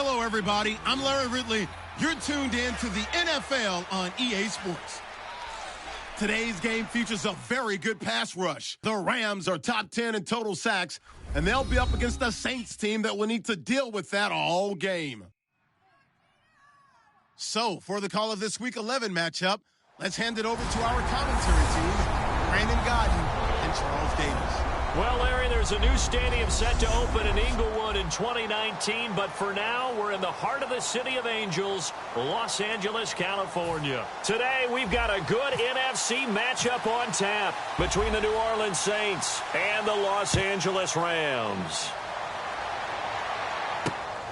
Hello, everybody. I'm Larry Ridley. You're tuned in to the NFL on EA Sports. Today's game features a very good pass rush. The Rams are top 10 in total sacks, and they'll be up against a Saints team that will need to deal with that all game. So, for the call of this Week 11 matchup, let's hand it over to our commentary team, Brandon Godden and Charles Davis. Well, Larry, there's a new stadium set to open in Inglewood in 2019, but for now, we're in the heart of the City of Angels, Los Angeles, California. Today, we've got a good NFC matchup on tap between the New Orleans Saints and the Los Angeles Rams.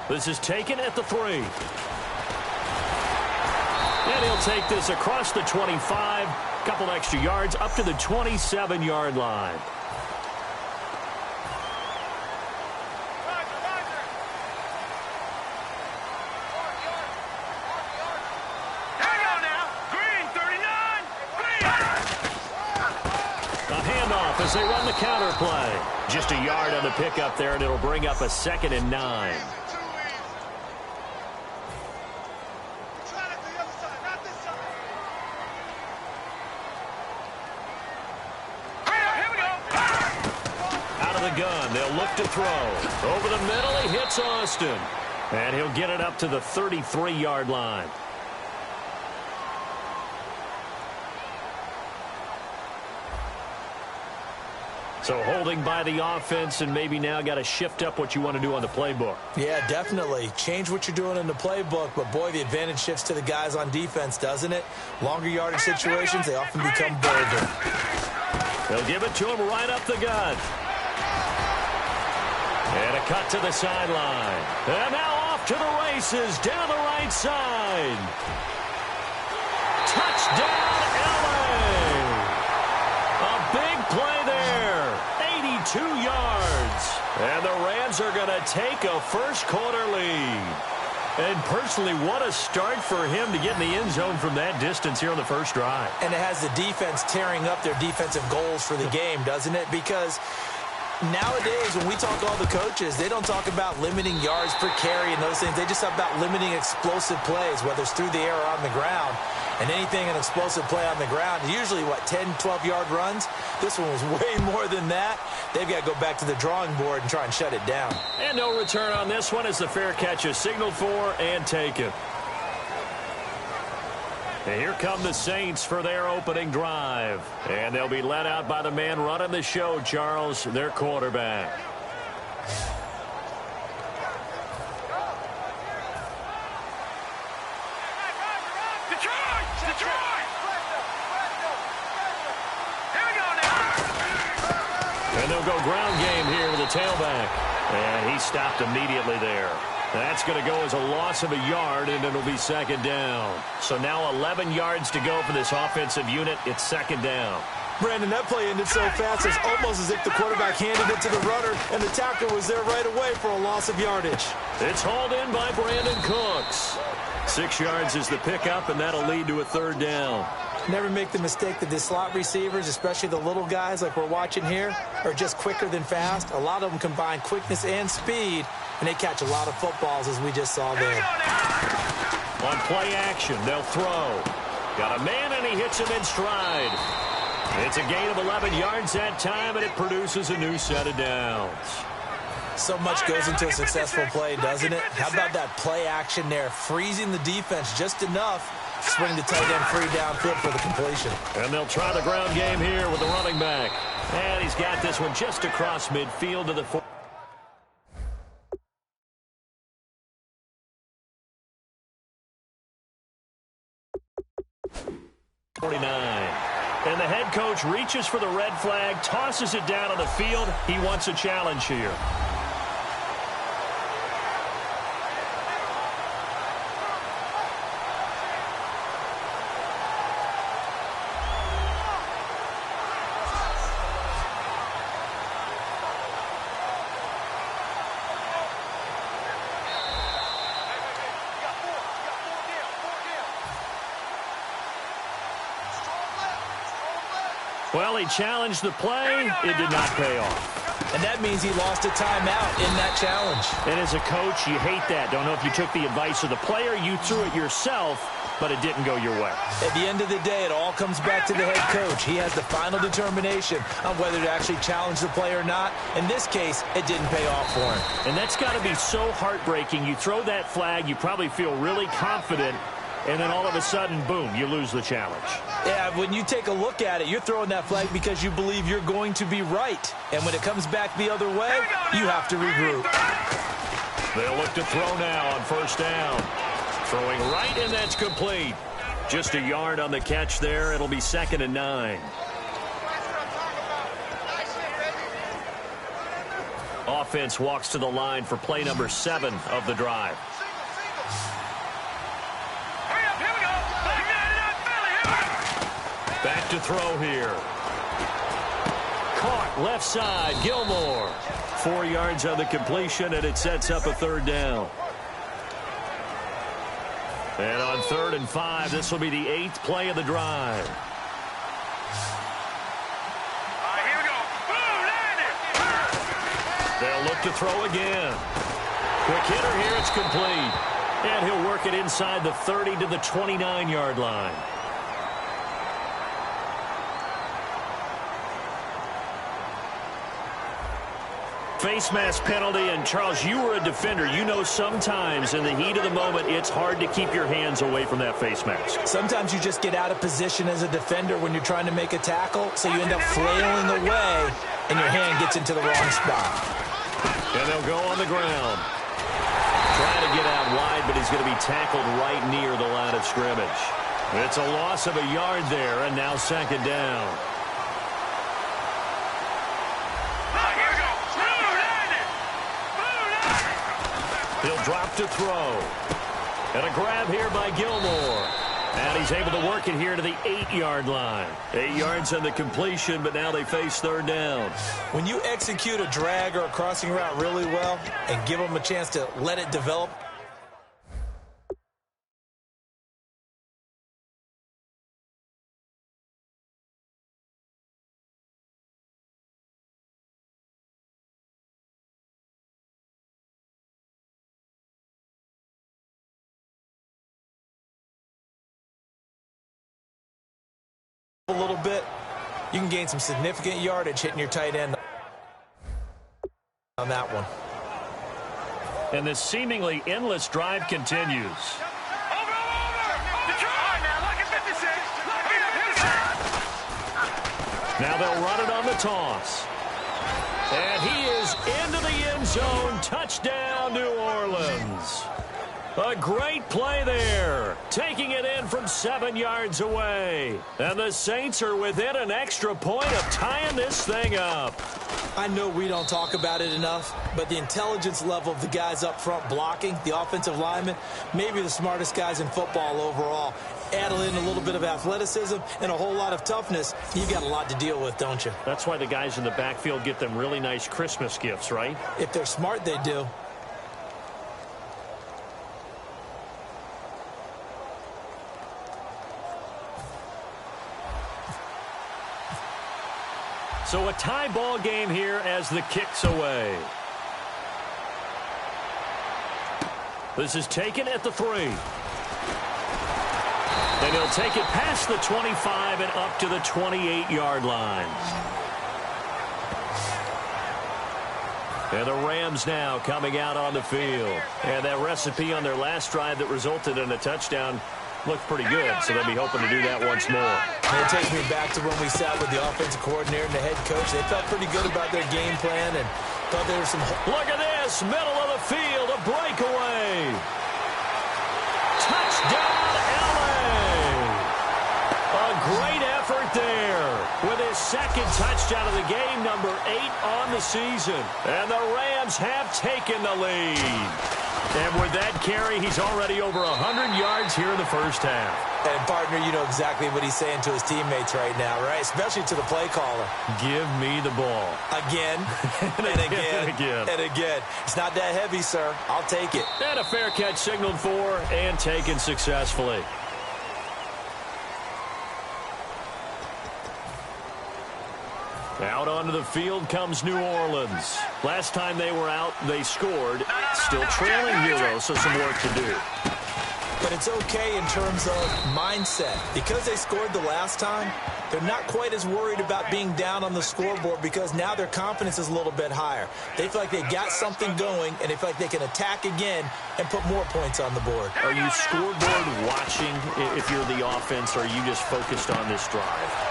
This is taken at the 3. And he'll take this across the 25, couple extra yards up to the 27-yard line. As they run the counter play. Just a yard on the pickup there, and it'll bring up a 2nd and 9. Out of the gun, they'll look to throw. Over the middle, he hits Austin. And he'll get it up to the 33-yard line. So holding by the offense, and maybe now got to shift up what you want to do on the playbook. Yeah, definitely. Change what you're doing in the playbook, but boy, the advantage shifts to the guys on defense, doesn't it? Longer yardage situations, they often become bolder. They'll give it to him right up the gut. And a cut to the sideline. And now off to the races down the right side. Touchdown, LA! A big play there. 82 yards. And the Rams are going to take a first-quarter lead. And personally, what a start for him to get in the end zone from that distance here on the first drive. And it has the defense tearing up their defensive goals for the game, doesn't it? Because nowadays, when we talk to all the coaches, they don't talk about limiting yards per carry and those things. They just talk about limiting explosive plays, whether it's through the air or on the ground. And anything an explosive play on the ground, usually, 10, 12-yard runs? This one was way more than that. They've got to go back to the drawing board and try and shut it down. And no return on this one as the fair catch is signaled for and taken. And here come the Saints for their opening drive. And they'll be led out by the man running the show, Charles, their quarterback. And they'll go ground game here to the tailback. And he stopped immediately there. That's going to go as a loss of a yard, and it'll be 2nd down. So now 11 yards to go for this offensive unit. It's 2nd down. Brandon, that play ended so fast, it's almost as if the quarterback handed it to the runner, and the tackler was there right away for a loss of yardage. It's hauled in by Brandon Cooks. 6 yards is the pickup, and that'll lead to a 3rd down. Never make the mistake that the slot receivers, especially the little guys like we're watching here, are just quicker than fast. A lot of them combine quickness and speed, and they catch a lot of footballs, as we just saw there. On play action, they'll throw. Got a man, and he hits him in stride. It's a gain of 11 yards that time, and it produces a new set of downs. So much goes into a successful play, doesn't it? How about that play action there, freezing the defense just enough, swing the tight end free downfield for the completion. And they'll try the ground game here with the running back. And he's got this one just across midfield to the 49. And the head coach reaches for the red flag, tosses it down on the field. He wants a challenge here. Well, he challenged the play. It did not pay off. And that means he lost a timeout in that challenge. And as a coach, you hate that. Don't know if you took the advice of the player, you threw it yourself, but it didn't go your way. At the end of the day, it all comes back to the head coach. He has the final determination on whether to actually challenge the play or not. In this case, it didn't pay off for him. And that's got to be so heartbreaking. You throw that flag, you probably feel really confident, and then all of a sudden, boom, you lose the challenge. Yeah, when you take a look at it, you're throwing that flag because you believe you're going to be right. And when it comes back the other way, you have to regroup. They'll look to throw now on first down. Throwing right, and that's complete. Just a yard on the catch there. It'll be 2nd and 9. Offense walks to the line for play number 7 of the drive. Back to throw here. Caught left side, Gilmore. 4 yards on the completion, and it sets up a 3rd down. And on 3rd and 5, this will be the 8th play of the drive. Here we go. They'll look to throw again. Quick hitter here, it's complete. And he'll work it inside the 30 to the 29-yard line. Face mask penalty, and Charles, you were a defender. You know sometimes in the heat of the moment, it's hard to keep your hands away from that face mask. Sometimes you just get out of position as a defender when you're trying to make a tackle, so you end up flailing away, and your hand gets into the wrong spot. And they'll go on the ground. Trying to get out wide, but he's going to be tackled right near the line of scrimmage. It's a loss of a yard there, and now 2nd down. He'll drop to throw. And a grab here by Gilmore. And he's able to work it here to the 8-yard line. 8 yards on the completion, but now they face 3rd down. When you execute a drag or a crossing route really well and give them a chance to let it develop, a little bit, you can gain some significant yardage hitting your tight end on that one. And this seemingly endless drive continues. Now they'll run it on the toss. And he is into the end zone. Touchdown, New Orleans. A great play there, taking it in from 7 yards away. And the Saints are within an extra point of tying this thing up. I know we don't talk about it enough, but the intelligence level of the guys up front blocking, the offensive linemen, maybe the smartest guys in football overall. Add in a little bit of athleticism and a whole lot of toughness, you got a lot to deal with, don't you? That's why the guys in the backfield get them really nice Christmas gifts, right? If they're smart, they do. So a tie ball game here as the kick's away. This is taken at the 3. And he'll take it past the 25 and up to the 28-yard line. And the Rams now coming out on the field. And that recipe on their last drive that resulted in a touchdown looked pretty good, so they'll be hoping to do that once more. And it takes me back to when we sat with the offensive coordinator and the head coach. They felt pretty good about their game plan and thought there was some... Look at this, middle of the field, a breakaway. Touchdown, L.A. A great effort there with his 2nd touchdown of the game, number 8 on the season. And the Rams have taken the lead. And with that carry, he's already over 100 yards here in the first half. And, partner, you know exactly what he's saying to his teammates right now, right? Especially to the play caller. Give me the ball. Again, and again, and again. It's not that heavy, sir. I'll take it. And a fair catch signaled for and taken successfully. Out onto the field comes New Orleans. Last time they were out, they scored. Still trailing here, though, so some work to do. But it's okay in terms of mindset. Because they scored the last time, they're not quite as worried about being down on the scoreboard because now their confidence is a little bit higher. They feel like they got something going, and they feel like they can attack again and put more points on the board. Are you scoreboard watching if you're the offense, or are you just focused on this drive?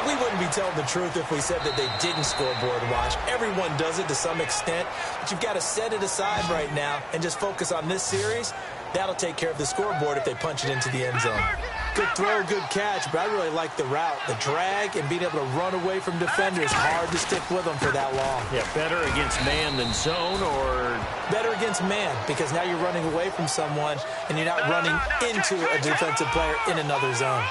We wouldn't be telling the truth if we said that they didn't scoreboard watch. Everyone does it to some extent, but you've got to set it aside right now and just focus on this series. That'll take care of the scoreboard if they punch it into the end zone. Good throw, good catch, but I really like the route. The drag and being able to run away from defenders, hard to stick with them for that long. Yeah, better against man than zone, or? Better against man, because now you're running away from someone and you're not running into a defensive player in another zone.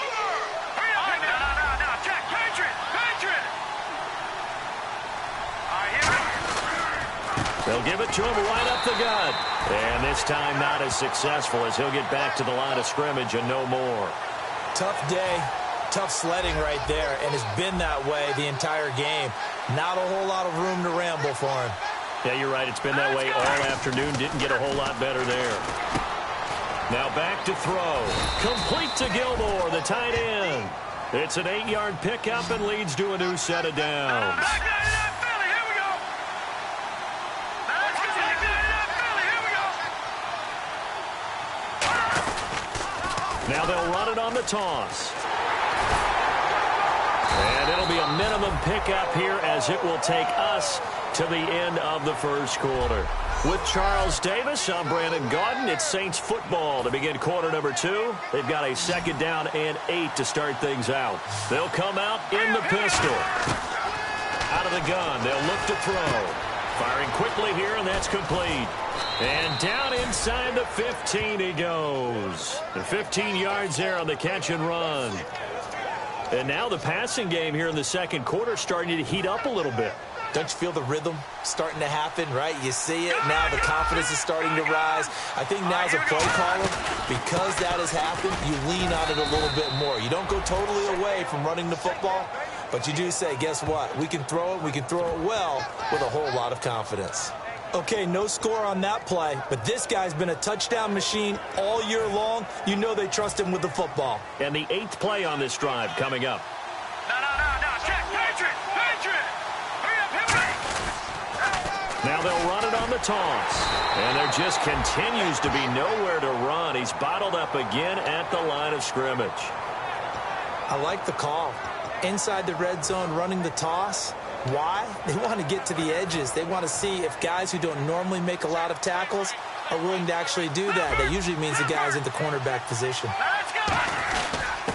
They'll give it to him right up the gut. And this time not as successful as he'll get back to the line of scrimmage and no more. Tough day, tough sledding right there, and it's been that way the entire game. Not a whole lot of room to ramble for him. Yeah, you're right. It's been that way all afternoon. Didn't get a whole lot better there. Now back to throw. Complete to Gilmore, the tight end. It's an 8-yard pickup and leads to a new set of downs. Now they'll run it on the toss. And it'll be a minimum pickup here as it will take us to the end of the first quarter. With Charles Davis, I'm Brandon Gaudin. It's Saints football to begin quarter number 2. They've got a second down and 8 to start things out. They'll come out in the pistol. Out of the gun, they'll look to throw. Firing quickly here, and that's complete. And down inside the 15 he goes. The 15 yards there on the catch and run. And now the passing game here in the second quarter starting to heat up a little bit. Don't you feel the rhythm starting to happen, right? You see it. Now the confidence is starting to rise. I think now as a play caller, because that has happened, you lean on it a little bit more. You don't go totally away from running the football, but you do say, guess what? We can throw it. We can throw it well with a whole lot of confidence. Okay, no score on that play, but this guy's been a touchdown machine all year long. You know they trust him with the football. And the 8th play on this drive coming up. Check, Patriot. Now they'll run it on the toss. And there just continues to be nowhere to run. He's bottled up again at the line of scrimmage. I like the call. Inside the red zone, running the toss. Why? They want to get to the edges. They want to see if guys who don't normally make a lot of tackles are willing to actually do that. That usually means the guy's in the cornerback position.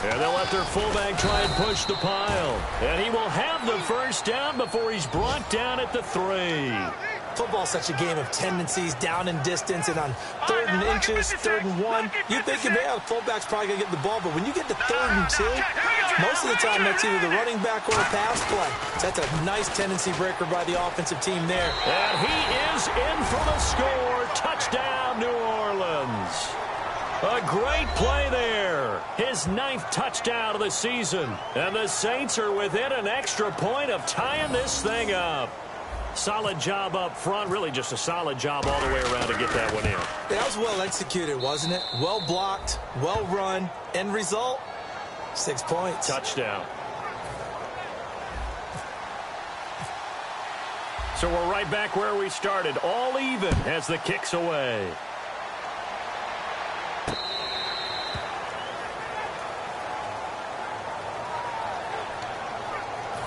And they'll let their fullback try and push the pile. And he will have the first down before he's brought down at the 3. Football's such a game of tendencies, down and distance, and on 3rd and inches, 3rd and 1, you think, yeah, the fullback's probably going to get the ball, but when you get to 3rd and 2, most of the time that's either the running back or a pass play. So that's a nice tendency breaker by the offensive team there. And he is in for the score. Touchdown, New Orleans. A great play there. His 9th touchdown of the season. And the Saints are within an extra point of tying this thing up. Solid job up front. Really just a solid job all the way around to get that one in. That was well executed, wasn't it? Well blocked, well run. End result, 6 points. Touchdown. So we're right back where we started. All even as the kick's away.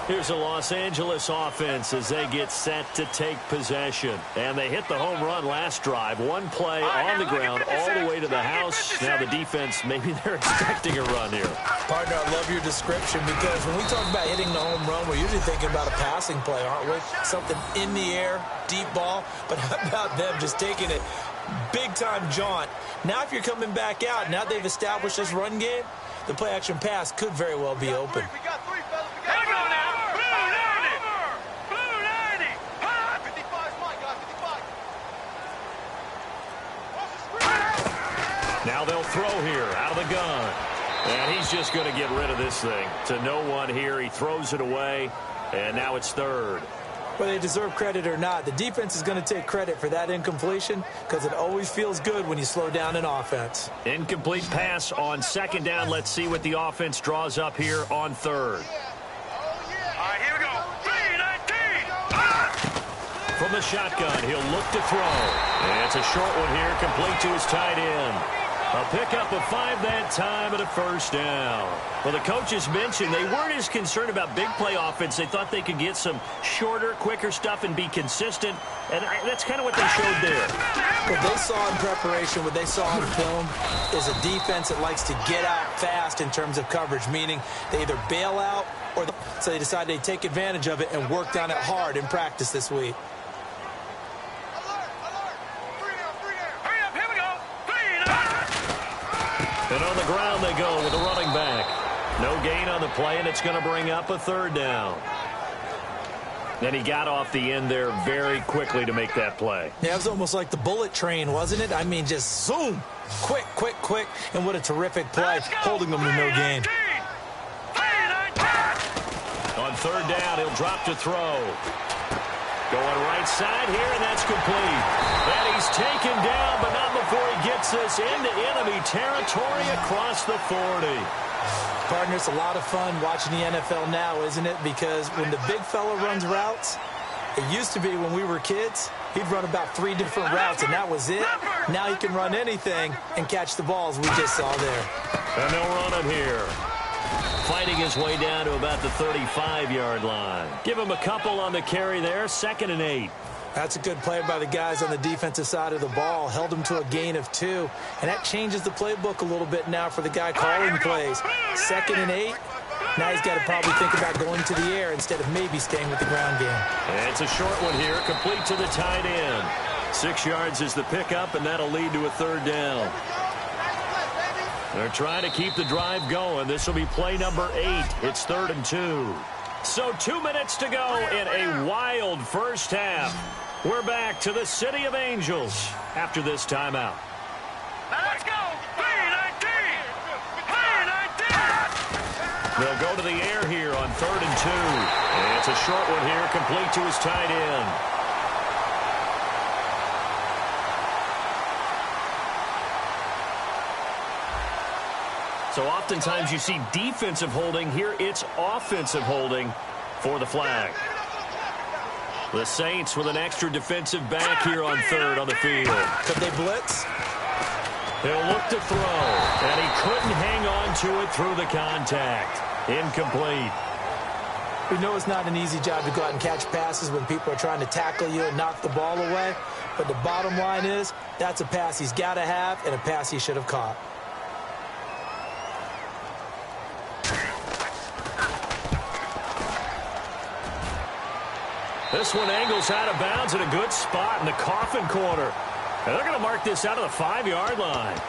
Here's a Los Angeles offense as they get set to take possession. And they hit the home run last drive. One play on the ground all the way to the house. Now the defense, maybe they're expecting a run here. Partner, I love your description because when we talk about hitting the home run, we're usually thinking about a passing play, aren't we? Something in the air, deep ball. But how about them just taking it big-time jaunt? Now if you're coming back out, now they've established this run game, the play-action pass could very well be open. Now they'll throw here out of the gun. And he's just going to get rid of this thing to no one here. He throws it away. And now it's third. Whether they deserve credit or not, the defense is going to take credit for that incompletion because it always feels good when you slow down an offense. Incomplete pass on second down. Let's see what the offense draws up here on third. All right, here we go. 3-19. From the shotgun, he'll look to throw. And it's a short one here, complete to his tight end. A pickup of 5 that time and a first down. Well, the coaches mentioned they weren't as concerned about big play offense. They thought they could get some shorter, quicker stuff and be consistent. And that's kind of what they showed there. What they saw in preparation, what they saw on film, is a defense that likes to get out fast in terms of coverage, meaning they either bail out or so they decided they'd take advantage of it and worked on it hard in practice this week. And on the ground they go with a running back. No gain on the play, and it's going to bring up a third down. Then he got off the end there very quickly to make that play. Yeah, it was almost like the bullet train, wasn't it? I mean, just zoom. Quick, quick, quick. And what a terrific play, holding them to no gain. On third down, he'll drop to throw. Going right side here, and that's complete. And he's taken down, but not before he gets this into enemy territory across the 40. Partner, it's a lot of fun watching the NFL now, isn't it? Because when the big fella runs routes, it used to be when we were kids, he'd run about 3 different routes, and that was it. Now he can run anything and catch the balls we just saw there. And they'll run it here. Fighting his way down to about the 35-yard line. Give him a couple on the carry there, 2nd and 8. That's a good play by the guys on the defensive side of the ball. Held them to a gain of 2. And that changes the playbook a little bit now for the guy calling plays. 2nd and 8. Now he's got to probably think about going to the air instead of maybe staying with the ground game. And it's a short one here, complete to the tight end. 6 yards is the pickup, and that'll lead to a third down. They're trying to keep the drive going. This will be play number 8. It's 3rd and 2. So 2 minutes to go in a wild first half. We're back to the City of Angels after this timeout. Let's go. 3-19. 3-19. They'll go to the air here on 3rd and 2. And it's a short one here, complete to his tight end. So oftentimes you see defensive holding. Here it's offensive holding for the flag. The Saints with an extra defensive back here on 3rd on the field. Could they blitz? He'll look to throw, and he couldn't hang on to it through the contact. Incomplete. We know it's not an easy job to go out and catch passes when people are trying to tackle you and knock the ball away. But the bottom line is, that's a pass he's got to have and a pass he should have caught. This one angles out of bounds at a good spot in the coffin corner. And they're going to mark this out of the 5-yard line.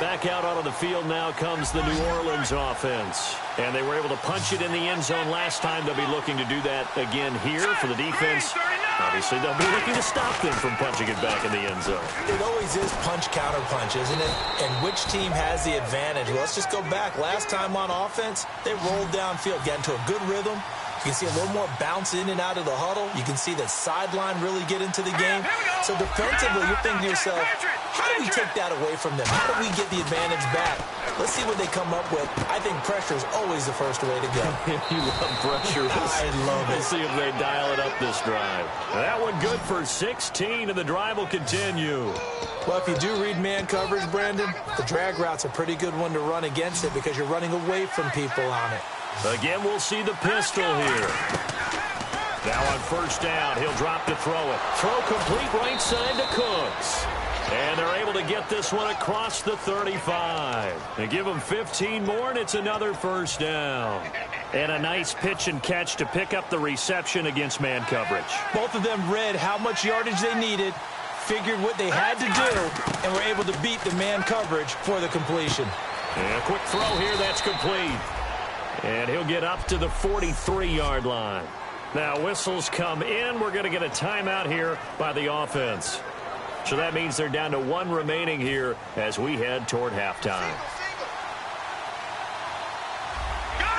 Back out onto the field now comes the New Orleans offense. And they were able to punch it in the end zone last time. They'll be looking to do that again here for the defense. Obviously, they'll be looking to stop them from punching it back in the end zone. It always is punch-counter-punch, isn't it? And which team has the advantage? Well, let's just go back. Last time on offense, they rolled downfield, got into a good rhythm. You can see a little more bounce in and out of the huddle. You can see the sideline really get into the game. So defensively, you're thinking to yourself, how do we take that away from them? How do we get the advantage back? Let's see what they come up with. I think pressure is always the first way to go. You love pressure. I love it. We'll see if they dial it up this drive. That one good for 16, and the drive will continue. Well, if you do read man coverage, Brandon, the drag route's a pretty good one to run against it because you're running away from people on it. Again, we'll see the pistol here. Now on first down, he'll drop to throw it. Throw complete right side to Cooks. And they're able to get this one across the 35. They give them 15 more, and it's another first down. And a nice pitch and catch to pick up the reception against man coverage. Both of them read how much yardage they needed, figured what they had to do, and were able to beat the man coverage for the completion. And a quick throw here, that's complete. And he'll get up to the 43-yard line. Now whistles come in. We're going to get a timeout here by the offense. So that means they're down to 1 remaining here as we head toward halftime. Go!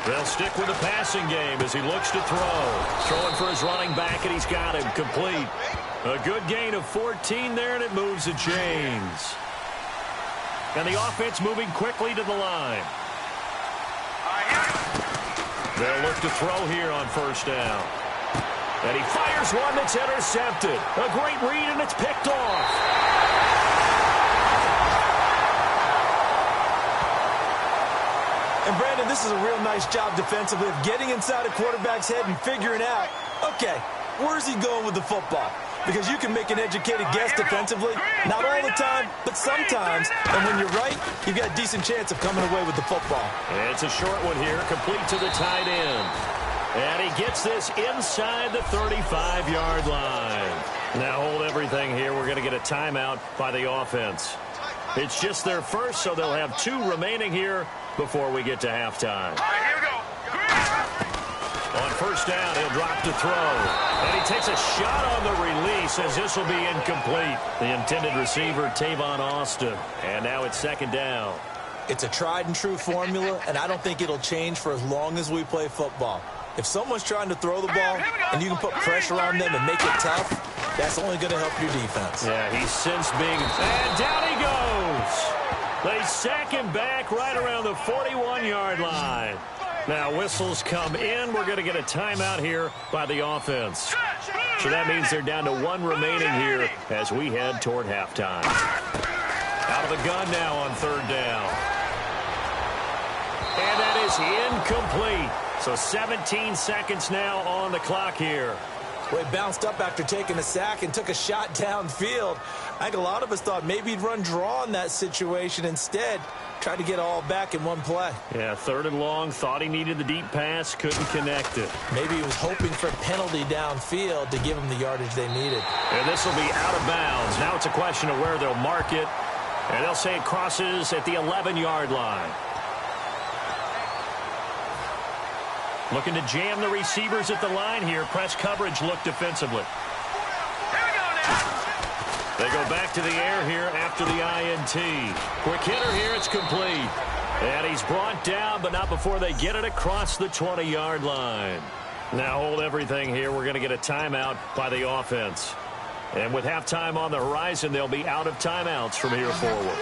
They'll stick with the passing game as he looks to throw. Throwing for his running back, and he's got him complete. A good gain of 14 there, and it moves the chains. And the offense moving quickly to the line. They'll look to throw here on first down. And he fires one that's intercepted. A great read, and it's picked off. And Brandon, this is a real nice job defensively of getting inside a quarterback's head and figuring out, okay, where's he going with the football? Because you can make an educated guess defensively, not all the time, but sometimes. And when you're right, you've got a decent chance of coming away with the football. And it's a short one here, complete to the tight end. And he gets this inside the 35-yard line. Now hold everything here. We're going to get a timeout by the offense. It's just their first, so they'll have 2 remaining here before we get to halftime. Here we go. On first down, he'll drop to throw. And he takes a shot on the release as this will be incomplete. The intended receiver, Tavon Austin. And now it's second down. It's a tried-and-true formula, and I don't think it'll change for as long as we play football. If someone's trying to throw the ball and you can put pressure on them and make it tough, that's only going to help your defense. Yeah, he's since being... And down he goes! They sack him back right around the 41-yard line. Now whistles come in. We're going to get a timeout here by the offense. So that means they're down to 1 remaining here as we head toward halftime. Out of the gun now on third down. And that is incomplete. So 17 seconds now on the clock here. Well, he bounced up after taking a sack and took a shot downfield. I think a lot of us thought maybe he'd run draw in that situation. Instead, tried to get all back in one play. Yeah, third and long. Thought he needed the deep pass. Couldn't connect it. Maybe he was hoping for a penalty downfield to give him the yardage they needed. And this will be out of bounds. Now it's a question of where they'll mark it. And they'll say it crosses at the 11-yard line. Looking to jam the receivers at the line here. Press coverage look defensively. They go back to the air here after the INT. Quick hitter here. It's complete. And he's brought down, but not before they get it across the 20-yard line. Now hold everything here. We're going to get a timeout by the offense. And with halftime on the horizon, they'll be out of timeouts from here forward.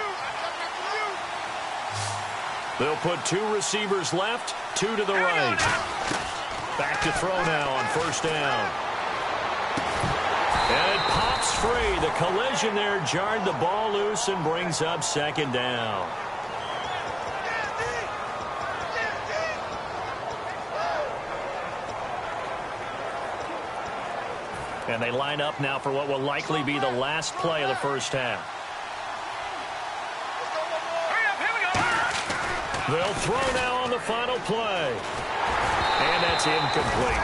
They'll put 2 receivers left, 2 to the right. Back to throw now on first down. And it pops free. The collision there jarred the ball loose and brings up second down. And they line up now for what will likely be the last play of the first half. They'll throw now on the final play. And that's incomplete.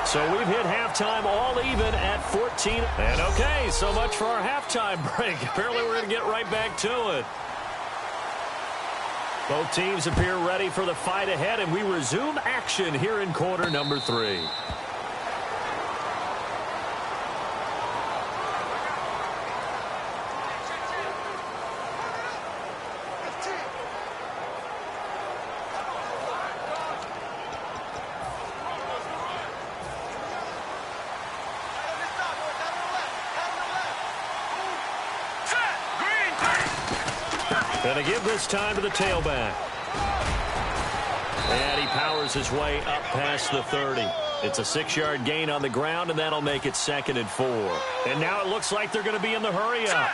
So we've hit halftime all even at 14. And okay, so much for our halftime break. Apparently we're going to get right back to it. Both teams appear ready for the fight ahead, and we resume action here in quarter number 3. Going to give this time to the tailback. And he powers his way up past the 30. It's a 6-yard gain on the ground, and that'll make it 2nd and 4. And now it looks like they're going to be in the hurry-up.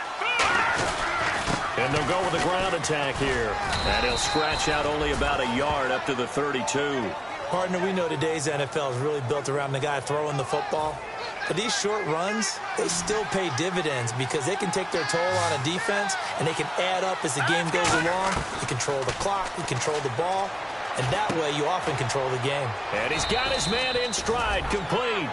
And they'll go with the ground attack here. And he'll scratch out only about a yard up to the 32. Partner, we know today's NFL is really built around the guy throwing the football. But these short runs, they still pay dividends because they can take their toll on a defense, and they can add up as the game goes along. You control the clock, you control the ball, and that way you often control the game. And he's got his man in stride, complete.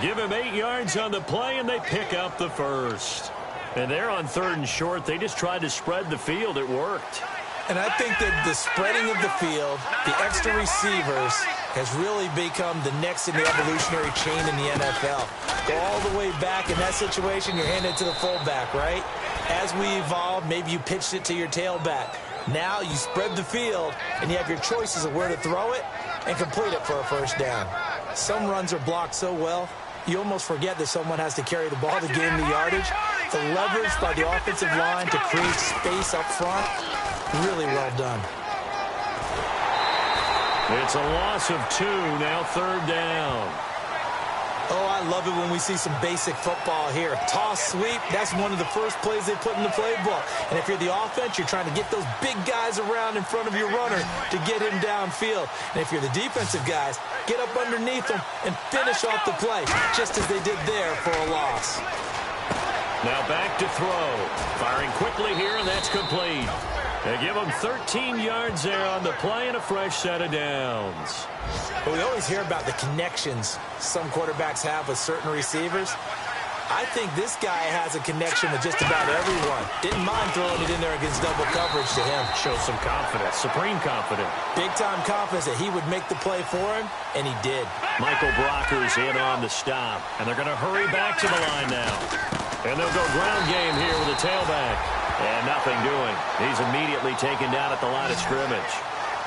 Give him 8 yards on the play, and they pick up the first. And they're on 3rd and short. They just tried to spread the field. It worked. And I think that the spreading of the field, the extra receivers, has really become the next in the evolutionary chain in the NFL. Go all the way back in that situation, you're handed to the fullback, right? As we evolve, maybe you pitched it to your tailback. Now you spread the field, and you have your choices of where to throw it and complete it for a first down. Some runs are blocked so well, you almost forget that someone has to carry the ball to gain the yardage. The leverage by the offensive line to create space up front, really well done. It's a loss of 2, now third down. Oh, I love it when we see some basic football here. Toss, sweep, that's one of the first plays they put in the playbook. And if you're the offense, you're trying to get those big guys around in front of your runner to get him downfield. And if you're the defensive guys, get up underneath them and finish off the play, just as they did there for a loss. Now back to throw. Firing quickly here, and that's complete. They give him 13 yards there on the play and a fresh set of downs. But we always hear about the connections some quarterbacks have with certain receivers. I think this guy has a connection with just about everyone. Didn't mind throwing it in there against double coverage to him. Shows some confidence, supreme confidence. Big-time confidence that he would make the play for him, and he did. Michael Brocker's in on the stop, and they're going to hurry back to the line now. And they'll go ground game here with a tailback. And nothing doing. He's immediately taken down at the line of scrimmage.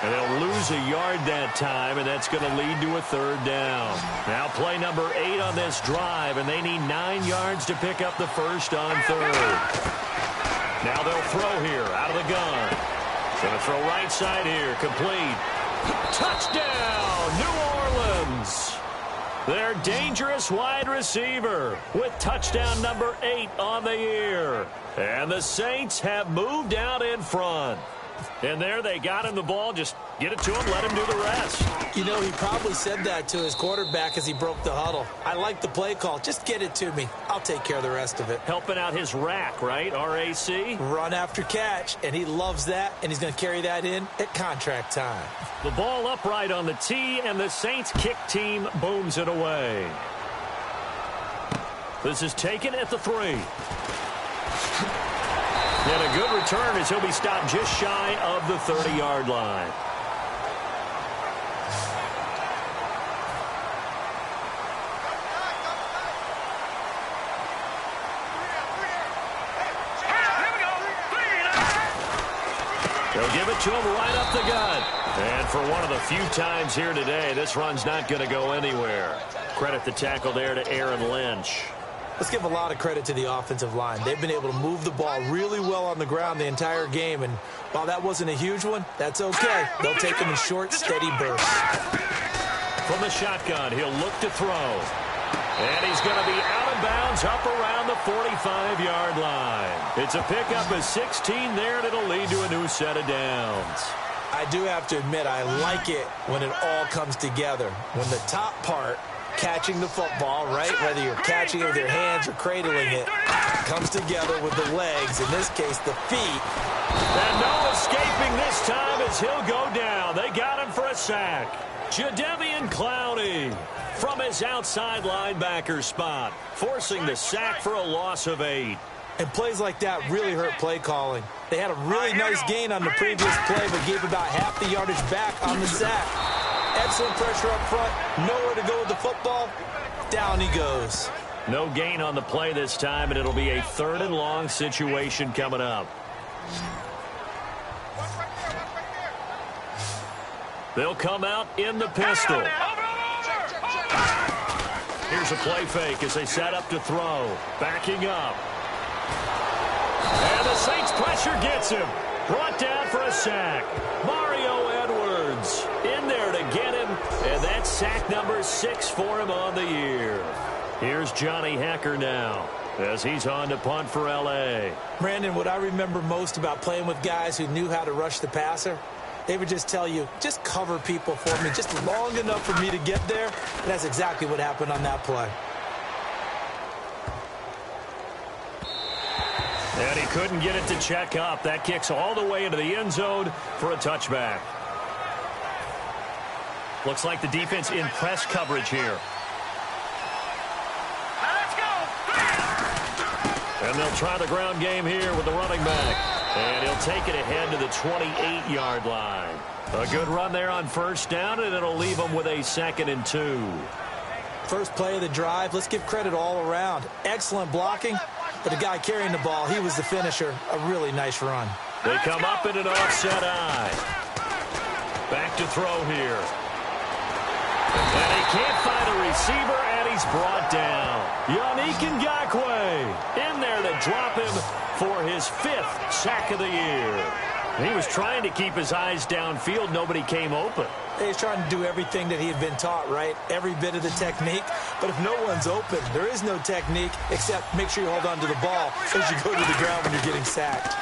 And they'll lose a yard that time, and that's going to lead to a third down. Now play number 8 on this drive, and they need 9 yards to pick up the first on third. Now they'll throw here out of the gun. Going to throw right side here, complete. Touchdown, New Orleans. Their dangerous wide receiver with touchdown number 8 on the year. And the Saints have moved out in front. And there they got him the ball. Just get it to him, let him do the rest. You know, he probably said that to his quarterback as he broke the huddle. I like the play call. Just get it to me. I'll take care of the rest of it. Helping out his rack, right? RAC? Run after catch, and he loves that, and he's going to carry that in at contract time. The ball upright on the tee, and the Saints kick team booms it away. This is taken at the 3. And a good return as he'll be stopped just shy of the 30-yard line. They'll give it to him right up the gut. And for one of the few times here today, this run's not going to go anywhere. Credit the tackle there to Aaron Lynch. Let's give a lot of credit to the offensive line. They've been able to move the ball really well on the ground the entire game, and while that wasn't a huge one, that's okay. They'll take them in short, steady bursts. From the shotgun, he'll look to throw. And he's going to be out of bounds up around the 45-yard line. It's a pickup of 16 there, and it'll lead to a new set of downs. I do have to admit, I like it when it all comes together. When the top part, catching the football, right, whether you're catching it with your hands or cradling it, comes together with the legs, in this case the feet. And no escaping this time as he'll go down. They got him for a sack. Jadeveon Clowney from his outside linebacker spot, forcing the sack for a loss of 8. And plays like that really hurt play calling. They had a really nice gain on the previous play, but gave about half the yardage back on the sack. Excellent pressure up front. Nowhere to go with the football. Down he goes. No gain on the play this time, and it'll be a 3rd and long situation coming up. They'll come out in the pistol. Here's a play fake as they set up to throw. Backing up. And the Saints pressure gets him. Brought down for a sack. Mario Edwards in there to get him. And that's sack number 6 for him on the year. Here's Johnny Hecker now as he's on to punt for L.A. Brandon, what I remember most about playing with guys who knew how to rush the passer, they would just tell you, just cover people for me, just long enough for me to get there. And that's exactly what happened on that play. And he couldn't get it to check up. That kicks all the way into the end zone for a touchback. Looks like the defense in press coverage here. Let's go. And they'll try the ground game here with the running back. And he'll take it ahead to the 28-yard line. A good run there on first down, and it'll leave them with a 2nd and 2. First play of the drive, let's give credit all around. Excellent blocking, but the guy carrying the ball, he was the finisher. A really nice run. They come up in an offset eye. Back to throw here. And he can't find a receiver, and he's brought down. Yannick Ngakoue in there to drop him for his 5th sack of the year. He was trying to keep his eyes downfield. Nobody came open. He's trying to do everything that he had been taught, right? Every bit of the technique. But if no one's open, there is no technique except make sure you hold on to the ball as you go to the ground when you're getting sacked.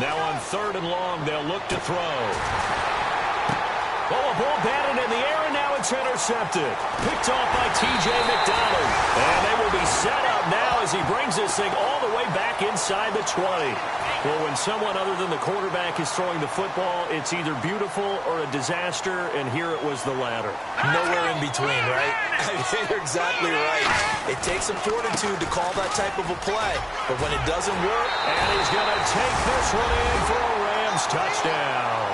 Now on 3rd and long, they'll look to throw. Oh, a ball batted in the air, and now it's intercepted. Picked off by T.J. McDonald. And they will be set up now as he brings this thing all the way back inside the 20. Well, when someone other than the quarterback is throwing the football, it's either beautiful or a disaster, and here it was the latter. Nowhere in between, right? I mean, you're exactly right. It takes some fortitude to call that type of a play, but when it doesn't work... And he's going to take this one in for a Rams touchdown.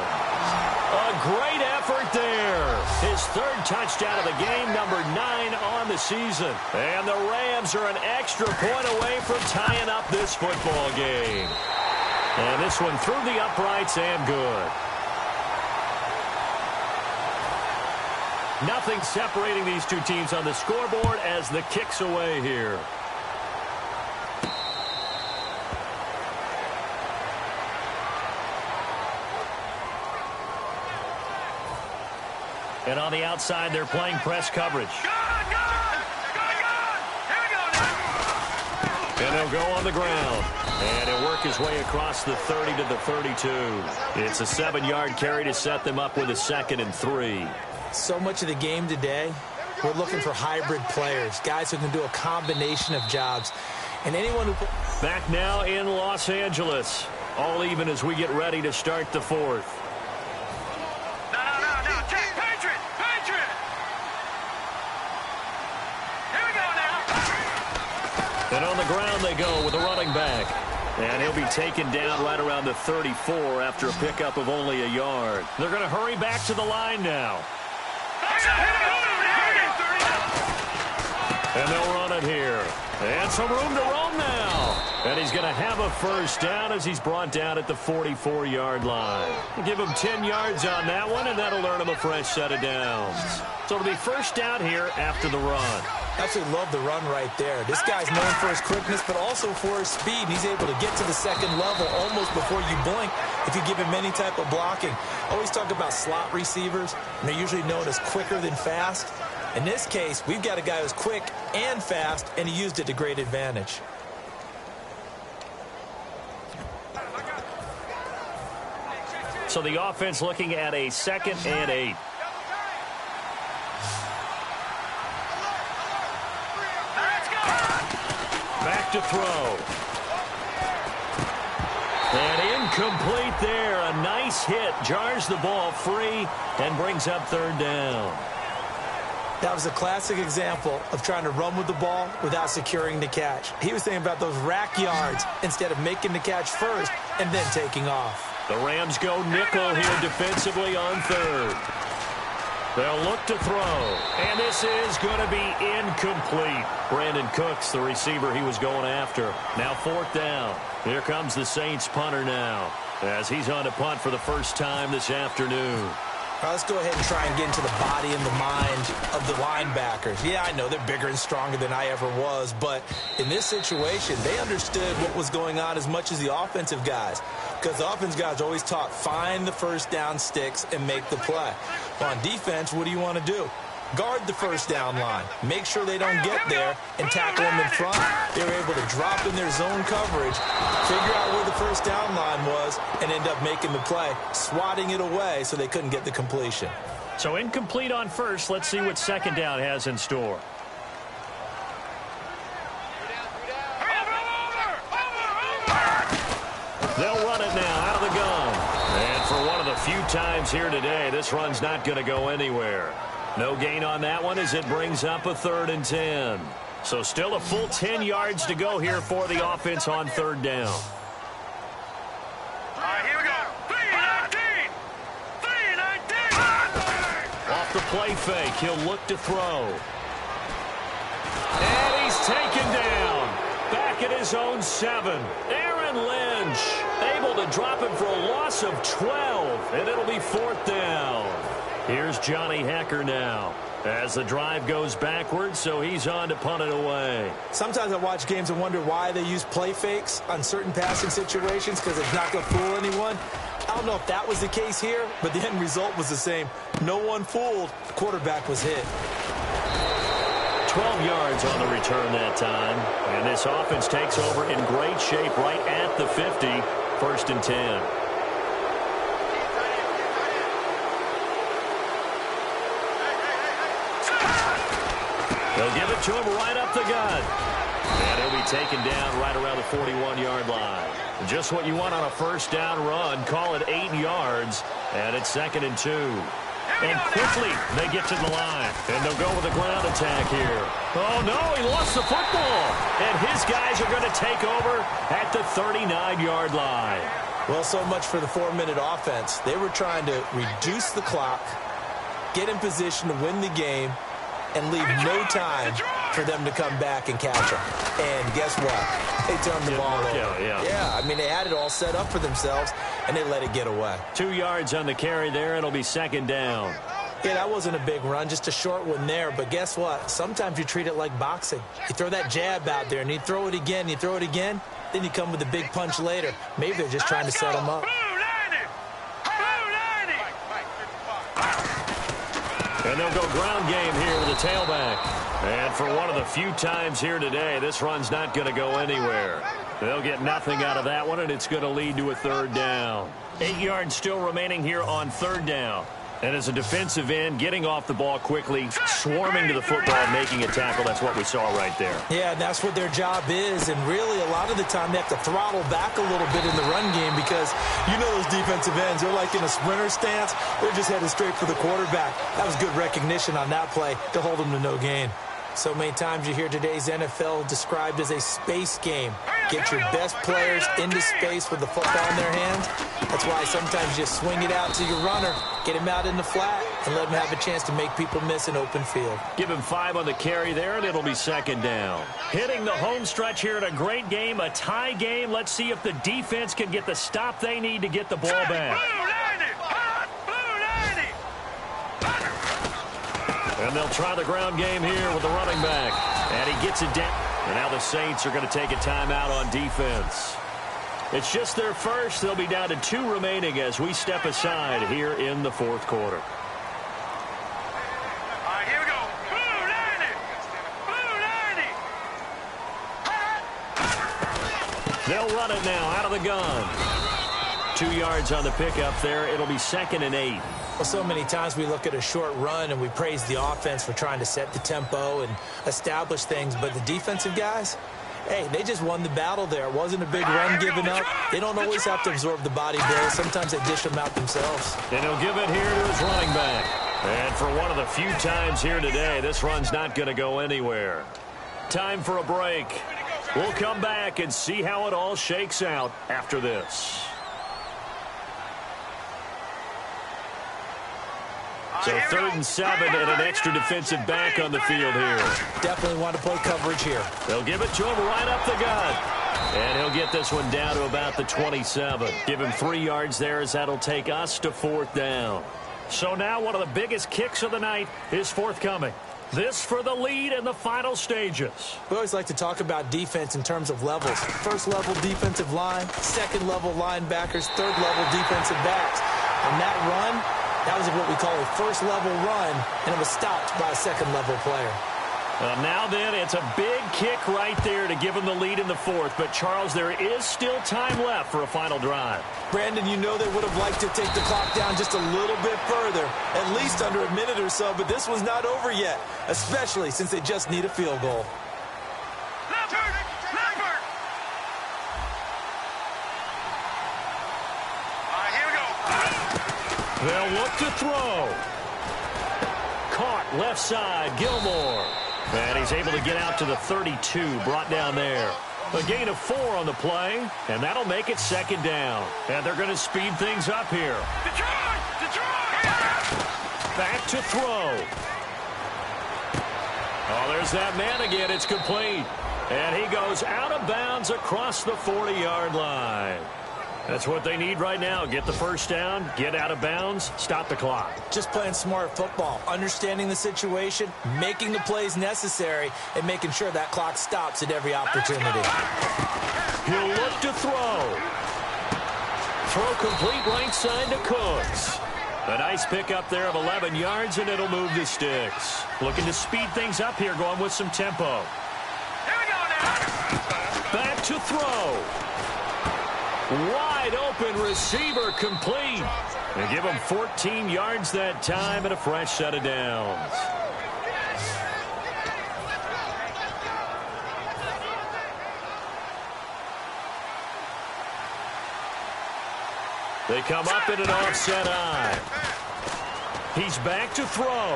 A great effort there. His 3rd touchdown of the game, number 9 on the season. And the Rams are an extra point away from tying up this football game. And this one through the uprights and good. Nothing separating these two teams on the scoreboard as the kick's away here. And on the outside, they're playing press coverage. And they'll go on the ground. And he'll work his way across the 30 to the 32. It's a 7-yard carry to set them up with a 2nd and 3. So much of the game today, we're looking for hybrid players, guys who can do a combination of jobs. And anyone who... Back now in Los Angeles. All even as we get ready to start the 4th. No. Check. Patriot. Here we go now. And on the ground they go with a running back. And he'll be taken down right around the 34 after a pickup of only a yard. They're going to hurry back to the line now. And they'll run it here. And some room to roam now. And he's going to have a 1st down as he's brought down at the 44-yard line. We'll give him 10 yards on that one, and that'll earn him a fresh set of downs. So it'll be 1st down here after the run. Absolutely love the run right there. This guy's known for his quickness, but also for his speed. And he's able to get to the 2nd level almost before you blink if you give him any type of blocking. Always talk about slot receivers, and they're usually known as quicker than fast. In this case, we've got a guy who's quick and fast, and he used it to great advantage. So the offense looking at a 2nd and 8. Back to throw. And incomplete there. A nice hit. Jars the ball free and brings up 3rd down. That was a classic example of trying to run with the ball without securing the catch. He was thinking about those rack yards instead of making the catch first and then taking off. The Rams go nickel here defensively on 3rd. They'll look to throw. And this is going to be incomplete. Brandon Cooks, the receiver he was going after. Now 4th down. Here comes the Saints punter now as he's on to punt for the first time this afternoon. All right, let's go ahead and try and get into the body and the mind of the linebackers. Yeah, I know they're bigger and stronger than I ever was, but in this situation, they understood what was going on as much as the offensive guys, because the offensive guys are always taught, find the 1st down sticks and make the play. Well, on defense, what do you want to do? Guard the 1st down line. Make sure they don't get there and tackle them in front. They were able to drop in their zone coverage, figure out where the 1st down line was, and end up making the play, swatting it away so they couldn't get the completion. So incomplete on 1st. Let's see what 2nd down has in store. They'll run it now out of the gun. And for one of the few times here today, this run's not going to go anywhere. No gain on that one as it brings up a 3rd and 10. So still a full 10 yards to go here for the offense on 3rd down. All right, here we go. 3-19. 3-19. Off the play fake, he'll look to throw. And he's taken down. Back back at his own 7. Aaron Lynch able to drop him for a loss of 12, and it'll be 4th down. Here's Johnny Hecker now as the drive goes backwards, so he's on to punt it away. Sometimes I watch games and wonder why they use play fakes on certain passing situations because it's not going to fool anyone. I don't know if that was the case here, but the end result was the same. No one fooled. The quarterback was hit. 12 yards on the return that time. And this offense takes over in great shape right at the 50. 1st and 10. They'll give it to him right up the gut. And he'll be taken down right around the 41-yard line. Just what you want on a 1st down run. Call it 8 yards. And it's 2nd and 2. And quickly they get to the line. And they'll go with a ground attack here. Oh, no, he lost the football. And his guys are going to take over at the 39-yard line. Well, so much for the 4-minute offense. They were trying to reduce the clock, get in position to win the game, and leave no time for them to come back and catch them. And guess what? They turned the ball over. Yeah, I mean, they had it all set up for themselves, and they let it get away. 2 yards on the carry there. It'll be 2nd down. Yeah, that wasn't a big run, just a short one there. But guess what? Sometimes you treat it like boxing. You throw that jab out there, and you throw it again, then you come with a big punch later. Maybe they're just trying to set them up. And they'll go ground game here with the tailback. And for one of the few times here today, this run's not going to go anywhere. They'll get nothing out of that one, and it's going to lead to a 3rd down. 8 yards still remaining here on 3rd down. And as a defensive end, getting off the ball quickly, swarming to the football, making a tackle, that's what we saw right there. Yeah, that's what their job is. And really, a lot of the time, they have to throttle back a little bit in the run game because you know those defensive ends, they're like in a sprinter stance. They're just headed straight for the quarterback. That was good recognition on that play to hold them to no gain. So many times you hear today's NFL described as a space game. Get your best players into space with the football in their hands. That's why sometimes you swing it out to your runner, get him out in the flat, and let him have a chance to make people miss an open field. Give him 5 on the carry there, and it'll be 2nd down. Hitting the home stretch here in a great game, a tie game. Let's see if the defense can get the stop they need to get the ball back. And they'll try the ground game here with the running back. And he gets it down. And now the Saints are going to take a timeout on defense. It's just their first. They'll be down to 2 remaining as we step aside here in the 4th quarter. All right, here we go. Blue 90. They'll run it now out of the gun. 2 yards on the pickup there. It'll be 2nd and 8. Well, so many times we look at a short run and we praise the offense for trying to set the tempo and establish things, but the defensive guys, hey, they just won the battle there. It wasn't a big run given up. They don't always have to absorb the body blows. Sometimes they dish them out themselves. And he'll give it here to his running back. And for one of the few times here today, this run's not going to go anywhere. Time for a break. We'll come back and see how it all shakes out after this. So 3rd and 7 and an extra defensive back on the field here. Definitely want to play coverage here. They'll give it to him right up the gut. And he'll get this one down to about the 27. Give him 3 yards there as that'll take us to 4th down. So now one of the biggest kicks of the night is forthcoming. This for the lead in the final stages. We always like to talk about defense in terms of levels. 1st level defensive line, 2nd level linebackers, 3rd level defensive backs. And that run, that was what we call a 1st level run, and it was stopped by a 2nd level player. Now then, it's a big kick right there to give him the lead in the 4th. But, Charles, there is still time left for a final drive. Brandon, you know they would have liked to take the clock down just a little bit further, at least under a minute or so, but this one's not over yet, especially since they just need a field goal. They'll look to throw. Caught left side, Gilmore. And he's able to get out to the 32, brought down there. A gain of 4 on the play, and that'll make it 2nd down. And they're going to speed things up here. Back to throw. Oh, there's that man again. It's complete. And he goes out of bounds across the 40-yard line. That's what they need right now. Get the first down, get out of bounds, stop the clock. Just playing smart football, understanding the situation, making the plays necessary, and making sure that clock stops at every opportunity. He'll look to throw. Throw complete right side to Cooks. A nice pickup there of 11 yards, and it'll move the sticks. Looking to speed things up here, going with some tempo. Here we go now. Back to throw. Wide open receiver complete. They give him 14 yards that time and a fresh set of downs. They come up in an offset eye. He's back to throw.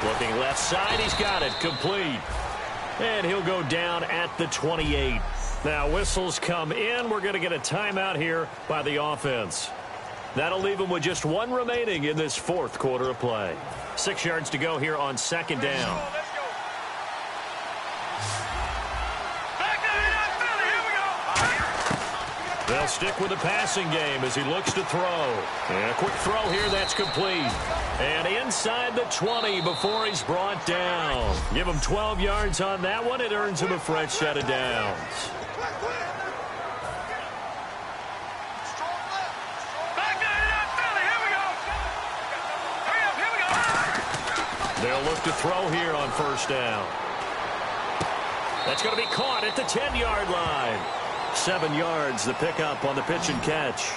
Looking left side, he's got it complete. And he'll go down at the 28. Now whistles come in. We're going to get a timeout here by the offense. That'll leave them with just one remaining in this fourth quarter of play. 6 yards to go here on second down. They'll stick with the passing game as he looks to throw. And a quick throw here that's complete. And inside the 20 before he's brought down. Give him 12 yards on that one. It earns him a fresh set of downs. They'll look to throw here on first down. That's going to be caught at the 10-yard line. 7 yards, the pickup on the pitch and catch.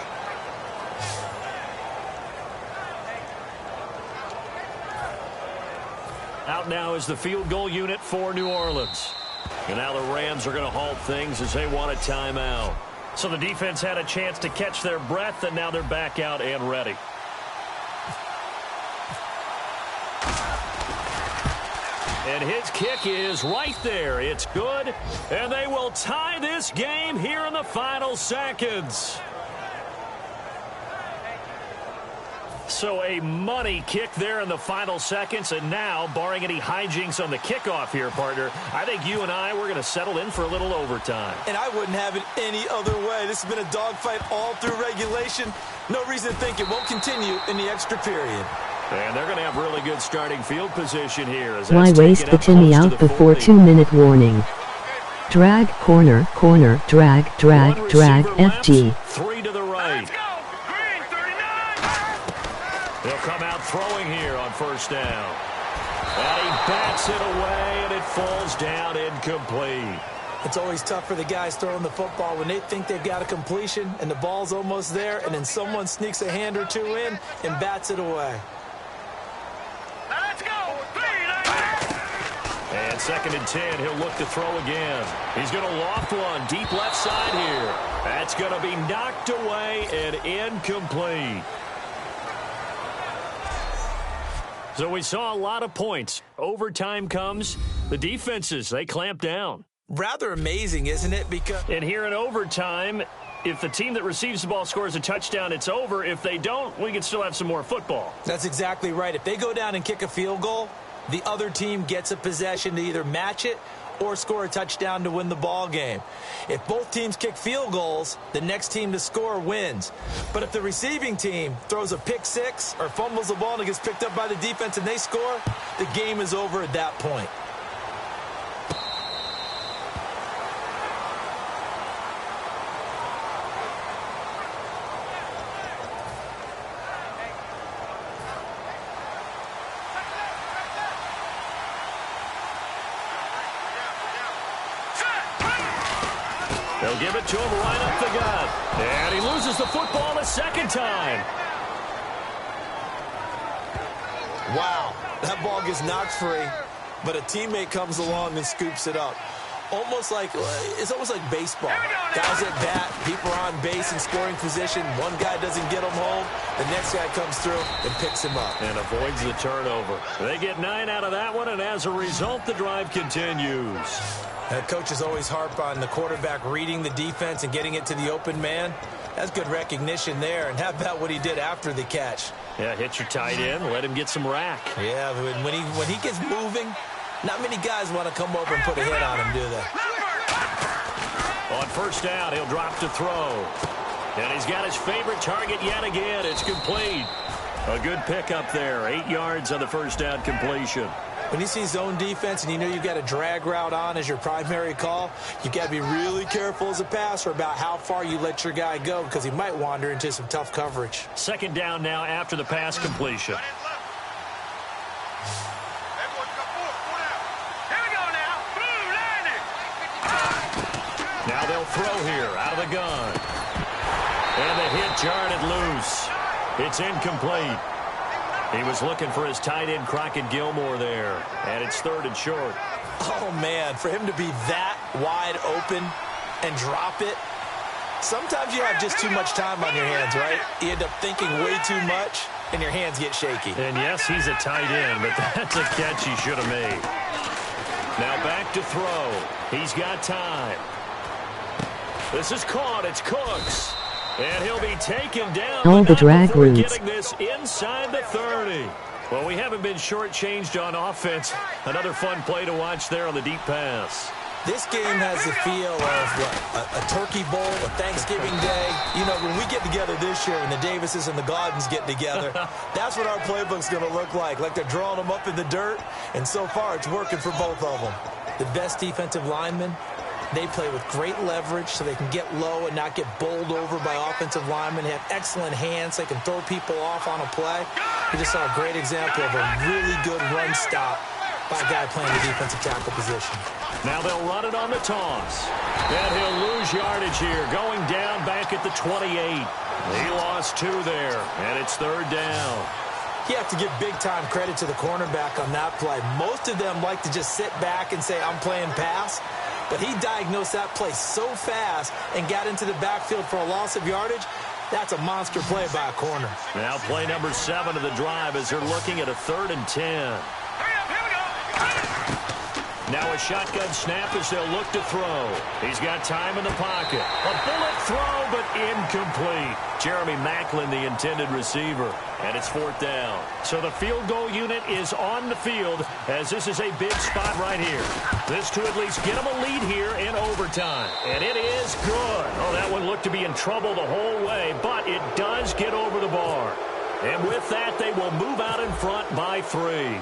Out now is the field goal unit for New Orleans. And now the Rams are going to halt things as they want a timeout. So the defense had a chance to catch their breath, and now they're back out and ready. And his kick is right there. It's good. And they will tie this game here in the final seconds. So a money kick there in the final seconds. And now, barring any hijinks on the kickoff here, partner, I think you and I, we're going to settle in for a little overtime. And I wouldn't have it any other way. This has been a dogfight all through regulation. No reason to think it won't continue in the extra period. And they're going to have really good starting field position here. Why waste the Timmy out before 2-minute warning? Drag, corner, corner, drag, drag, drag, FG. 3 to the right. He'll come out throwing here on first down. And he bats it away, and it falls down incomplete. It's always tough for the guys throwing the football when they think they've got a completion and the ball's almost there, and then someone sneaks a hand or two in and bats it away. And 2nd and 10, he'll look to throw again. He's going to loft one deep left side here. That's going to be knocked away and incomplete. So we saw a lot of points. Overtime comes. The defenses, they clamp down. Rather amazing, isn't it? And here in overtime, if the team that receives the ball scores a touchdown, it's over. If they don't, we can still have some more football. That's exactly right. If they go down and kick a field goal, the other team gets a possession to either match it or score a touchdown to win the ball game. If both teams kick field goals, the next team to score wins. But if the receiving team throws a pick six or fumbles the ball and it gets picked up by the defense and they score, the game is over at that point. They'll give it to him right up the gut. And he loses the football a second time. Wow, that ball gets knocked free, but a teammate comes along and scoops it up. It's almost like baseball. Guys at bat, people are on base in scoring position. One guy doesn't get him home. The next guy comes through and picks him up. And avoids the turnover. They get 9 out of that one, and as a result, the drive continues. Coaches always harp on the quarterback reading the defense and getting it to the open man. That's good recognition there. And how about what he did after the catch? Yeah, hit your tight end, let him get some rack. Yeah, when he gets moving, not many guys want to come over and put a hit on him, do they? On first down, he'll drop to throw. And he's got his favorite target yet again. It's complete. A good pickup there. 8 yards on the first down completion. When you see zone defense and you know you've got a drag route on as your primary call, you've got to be really careful as a passer about how far you let your guy go because he might wander into some tough coverage. Second down now after the pass completion. Now they'll throw here out of the gun. And the hit jarred loose. It's incomplete. He was looking for his tight end, Crockett Gilmore, there. And it's 3rd and short. Oh, man, for him to be that wide open and drop it. Sometimes you have just too much time on your hands, right? You end up thinking way too much, and your hands get shaky. And, yes, he's a tight end, but that's a catch he should have made. Now back to throw. He's got time. This is caught. It's Cooks. And he'll be taken down. All the drag routes. Getting this inside the 30. Well, we haven't been shortchanged on offense. Another fun play to watch there on the deep pass. This game has the feel of a turkey bowl, a Thanksgiving day. You know, when we get together this year, when the Davises and the Gardens get together, that's what our playbook's going to look like. Like they're drawing them up in the dirt, and so far it's working for both of them. The best defensive linemen, they play with great leverage so they can get low and not get bowled over by offensive linemen. They have excellent hands. They can throw people off on a play. We just saw a great example of a really good run stop by a guy playing the defensive tackle position. Now they'll run it on the toss. And he'll lose yardage here, going down back at the 28. He lost 2 there, and it's 3rd down. You have to give big-time credit to the cornerback on that play. Most of them like to just sit back and say, I'm playing pass. But he diagnosed that play so fast and got into the backfield for a loss of yardage. That's a monster play by a corner. Now play number 7 of the drive as they're looking at a 3rd and 10. Now a shotgun snap as they'll look to throw. He's got time in the pocket. A bullet throw, but incomplete. Jeremy Macklin, the intended receiver. And it's 4th down. So the field goal unit is on the field as this is a big spot right here. This to at least get them a lead here in overtime. And it is good. Oh, that one looked to be in trouble the whole way, but it does get over the bar. And with that, they will move out in front by 3.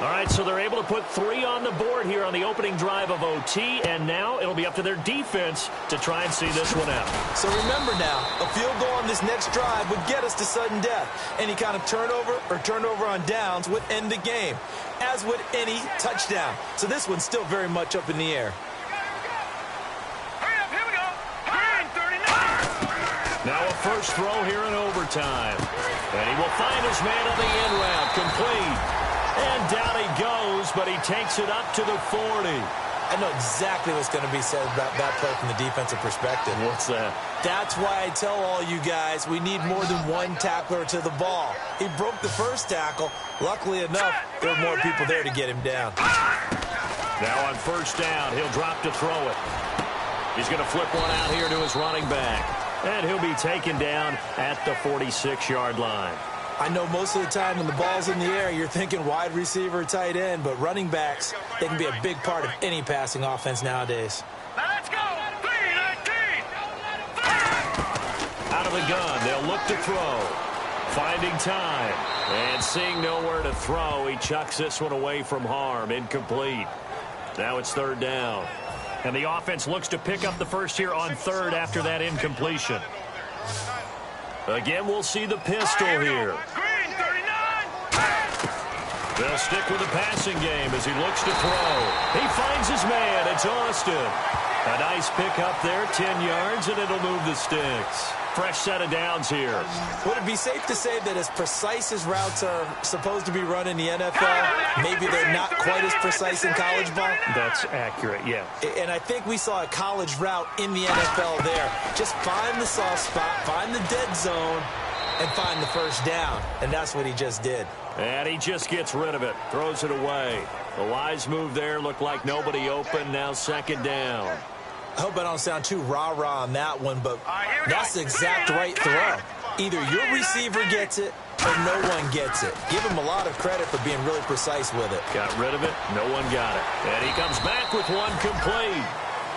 All right, so they're able to put 3 on the board here on the opening drive of OT, and now it'll be up to their defense to try and see this one out. So remember now, a field goal on this next drive would get us to sudden death. Any kind of turnover or turnover on downs would end the game, as would any touchdown. So this one's still very much up in the air. Here we go. 39. Now a first throw here in overtime. And he will find his man on the in route, complete. And down he goes, but he takes it up to the 40. I know exactly what's going to be said about that play from the defensive perspective. What's that? That's why I tell all you guys we need more than one tackler to the ball. He broke the first tackle. Luckily enough, there were more people there to get him down. Now on first down, he'll drop to throw it. He's going to flip one out here to his running back. And he'll be taken down at the 46-yard line. I know most of the time when the ball's in the air, you're thinking wide receiver, tight end, but running backs, they can be a big part of any passing offense nowadays. Now let's go. 3-19. Out of the gun, they'll look to throw. Finding time. And seeing nowhere to throw, he chucks this one away from harm. Incomplete. Now it's 3rd down. And the offense looks to pick up the first here on 3rd after that incompletion. Again, we'll see the pistol here. Green 39. They'll stick with the passing game as he looks to throw. He finds his man. It's Austin. A nice pickup there, 10 yards, and it'll move the sticks. Fresh set of downs here. Would it be safe to say that as precise as routes are supposed to be run in the NFL, maybe they're not quite as precise in college ball? That's accurate, yeah. And I think we saw a college route in the NFL there. Just find the soft spot, find the dead zone, and find the first down. And that's what he just did. And he just gets rid of it, throws it away. The wise move there, looked like nobody open, now 2nd down. I hope I don't sound too rah-rah on that one, but that's the exact right throw. Either your receiver gets it or no one gets it. Give him a lot of credit for being really precise with it. Got rid of it, no one got it. And he comes back with one complete.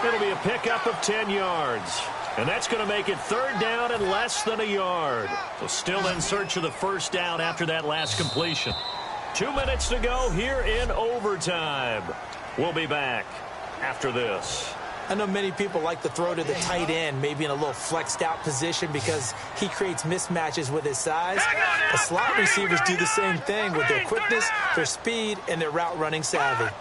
It'll be a pickup of 10 yards. And that's going to make it third down and less than a yard. So still in search of the first down after that last completion. 2 minutes to go here in overtime. We'll be back after this. I know many people like to throw to the tight end, maybe in a little flexed out position because he creates mismatches with his size. The slot receivers do the same thing with their quickness, their speed, and their route running savvy.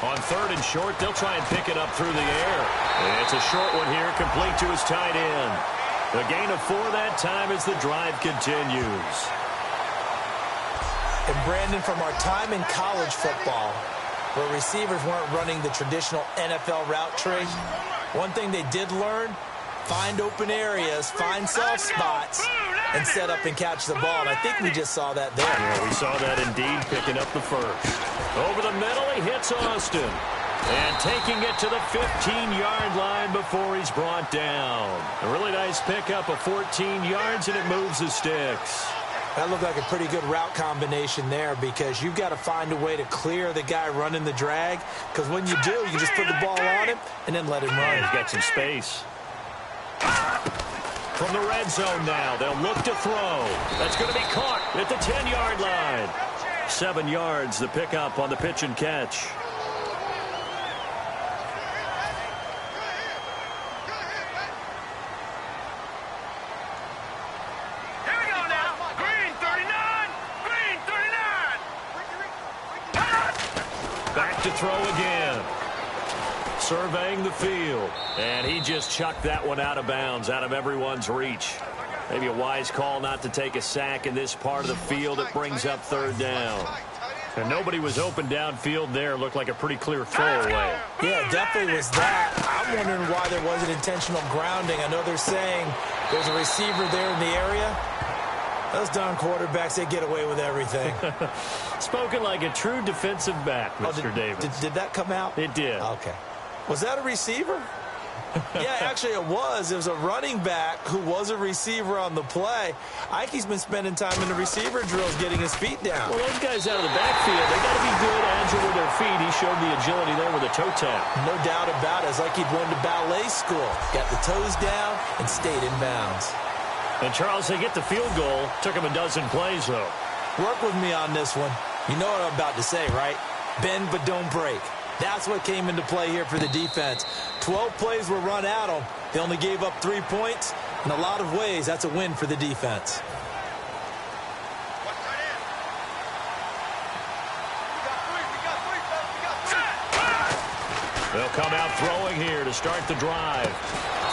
On third and short, they'll try and pick it up through the air. And it's a short one here, complete to his tight end. The gain of 4 that time as the drive continues. And Brandon, from our time in college football, where receivers weren't running the traditional NFL route tree, one thing they did learn, find open areas, find soft spots, and set up and catch the ball. And I think we just saw that there. Yeah, we saw that indeed, picking up the first. Over the middle, he hits Austin. And taking it to the 15-yard line before he's brought down. A really nice pickup of 14 yards, and it moves the sticks. That looked like a pretty good route combination there because you've got to find a way to clear the guy running the drag, because when you do, you just put the ball on him and then let him run. He's got some space. From the red zone now, they'll look to throw. That's going to be caught at the 10-yard line. 7 yards, the pickup on the pitch and catch. Here we go now. Green 39. Green 39. Back to throw again. Surveying the field. And he just chucked that one out of bounds, out of everyone's reach. Maybe a wise call not to take a sack in this part of the field. It brings up third down. And nobody was open downfield there. Looked like a pretty clear throwaway. Yeah, definitely was that. I'm wondering why there wasn't intentional grounding. I know they're saying there's a receiver there in the area. Those darn quarterbacks, they get away with everything. Spoken like a true defensive back, Mr. Davis. Did that come out? It did. Okay. Was that a receiver? Yeah, actually it was. It was a running back who was a receiver on the play. Ike's been spending time in the receiver drills getting his feet down. Well, those guys out of the backfield, they got to be good, agile with their feet. He showed the agility there with a toe tap. No doubt about it. It's like he'd went to ballet school. Got the toes down and stayed in bounds. And, Charles, they get the field goal. Took him a dozen plays, though. Work with me on this one. You know what I'm about to say, right? Bend but don't break. That's what came into play here for the defense. 12 plays were run at them. They only gave up 3 points. In a lot of ways, that's a win for the defense. They'll come out throwing here to start the drive.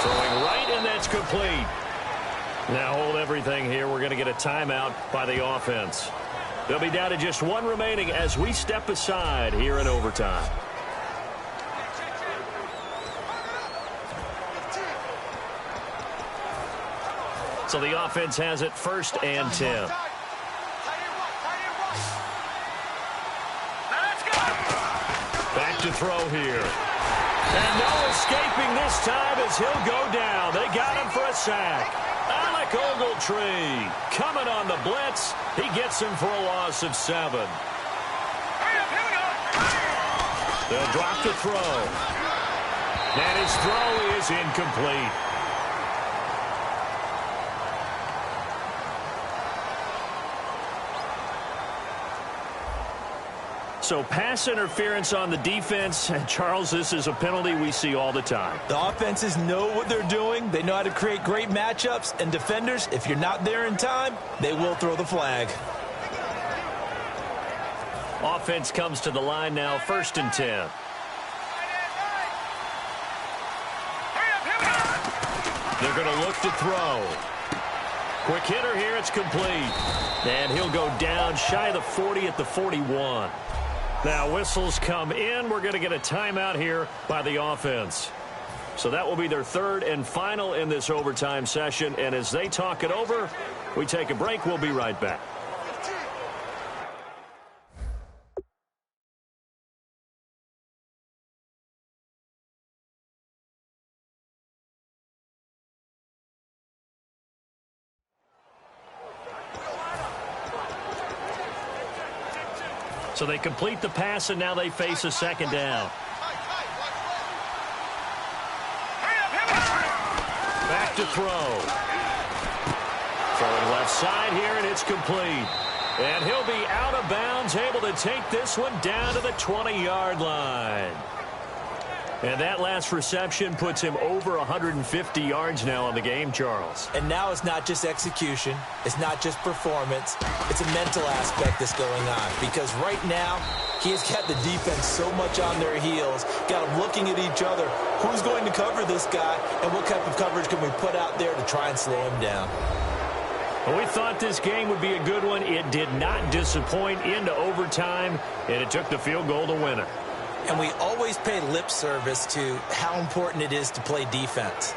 Throwing right, and that's complete. Now hold everything here. We're going to get a timeout by the offense. They'll be down to just 1 remaining as we step aside here in overtime. So the offense has it 1st and 10. Back to throw here. And no escaping this time as he'll go down. They got him for a sack. Alec Ogletree coming on the blitz. He gets him for a loss of 7. They'll drop to throw. And his throw is incomplete. So pass interference on the defense. And Charles, this is a penalty we see all the time. The offenses know what they're doing. They know how to create great matchups. And defenders, if you're not there in time, they will throw the flag. Offense comes to the line now, 1st and 10. They're going to look to throw. Quick hitter here, it's complete. And he'll go down shy of the 40 at the 41. Now whistles come in. We're going to get a timeout here by the offense. So that will be their 3rd and final in this overtime session. And as they talk it over, we take a break. We'll be right back. So they complete the pass, and now they face a 2nd down. left to throw. Throwing left side here, and it's complete. And he'll be out of bounds, able to take this one down to the 20-yard line. And that last reception puts him over 150 yards now on the game, Charles. And now it's not just execution. It's not just performance. It's a mental aspect that's going on. Because right now, he has got the defense so much on their heels, got them looking at each other. Who's going to cover this guy, and what type of coverage can we put out there to try and slow him down? Well, we thought this game would be a good one. It did not disappoint into overtime, and it took the field goal to win it. And we always pay lip service to how important it is to play defense.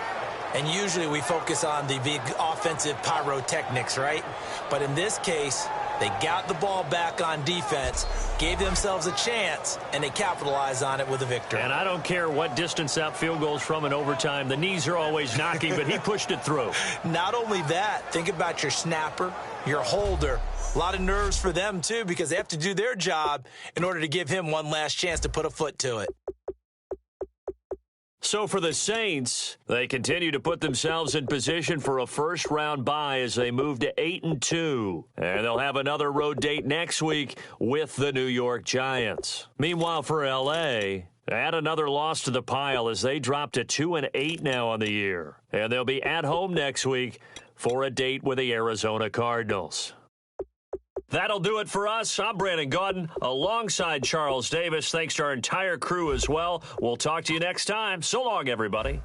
And usually we focus on the big offensive pyrotechnics, right? But in this case, they got the ball back on defense, gave themselves a chance, and they capitalized on it with a victory. And I don't care what distance that field goes from in overtime. The knees are always knocking, but he pushed it through. Not only that, think about your snapper, your holder. A lot of nerves for them, too, because they have to do their job in order to give him one last chance to put a foot to it. So for the Saints, they continue to put themselves in position for a first-round bye as they move to 8-2. And they'll have another road date next week with the New York Giants. Meanwhile, for L.A., add another loss to the pile as they drop to 2-8 now on the year. And they'll be at home next week for a date with the Arizona Cardinals. That'll do it for us. I'm Brandon Gaudin alongside Charles Davis. Thanks to our entire crew as well. We'll talk to you next time. So long, everybody.